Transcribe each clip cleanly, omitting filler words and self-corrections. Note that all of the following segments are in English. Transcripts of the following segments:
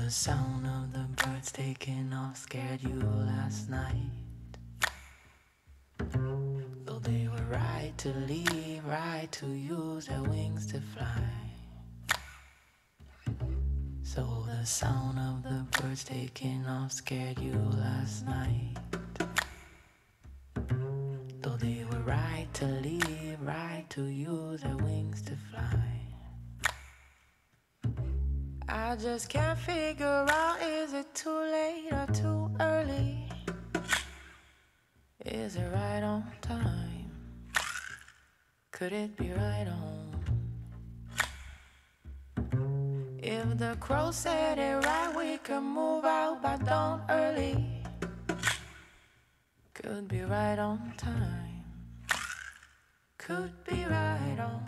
the sound of the birds taking off scared you last night. Though they were right to leave, right to use their wings to fly. So the sound of the birds taking off scared you last night. Though they were right to leave, right to use their wings to fly. I just can't figure out, is it too late or too early? Is it right on time? Could it be right on? If the crow said it right, we could move out by dawn early. Could be right on time. Could be right on.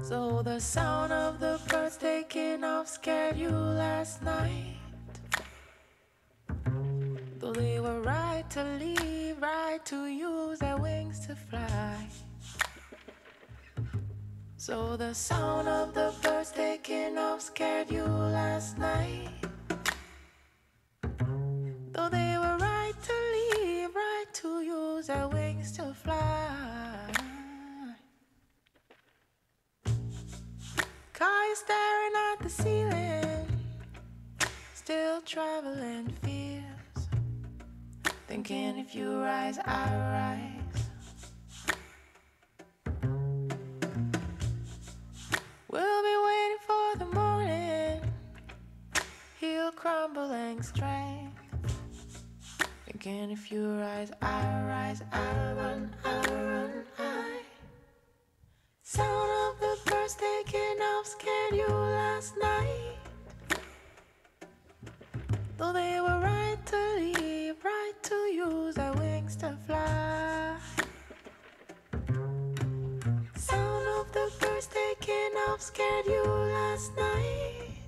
So the sound of the birds taking off scared you last night. Though they were right to leave, right to use their wings to fly. So the sound of the birds taking off scared you last night. Though they were right to leave, right to use their wings to fly. Car you staring at the ceiling, still traveling fears, thinking if you rise, I rise. We'll be waiting for the morning, he'll crumbling strength, thinking if you rise, I rise, I run, I run, I. Sound of the birds taking off scared you last night. Though they were right to leave, right to use their wings to fly. Sound of the birds taking off scared you last night.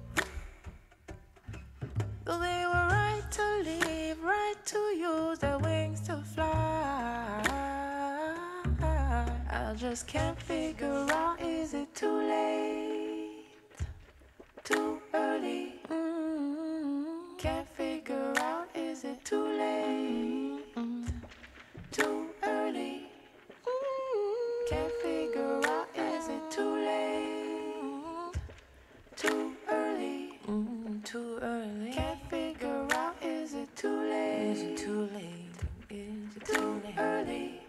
Though they were right to leave, right to use their wings to fly. I just can't figure out, is it too late, too early? Can't figure out, is it too late, too early? Can't figure out, is it too late, too early, too early? Can't figure out, is it too late, is it too late, is it too early?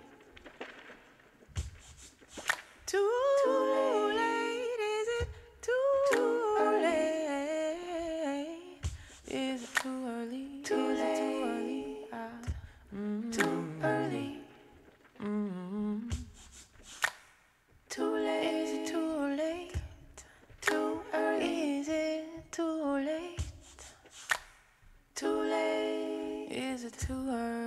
Too late, is it too late? Is it too early? Too late, too early. Too late, is it too late? Too early, is it too late? Too late, is it too early?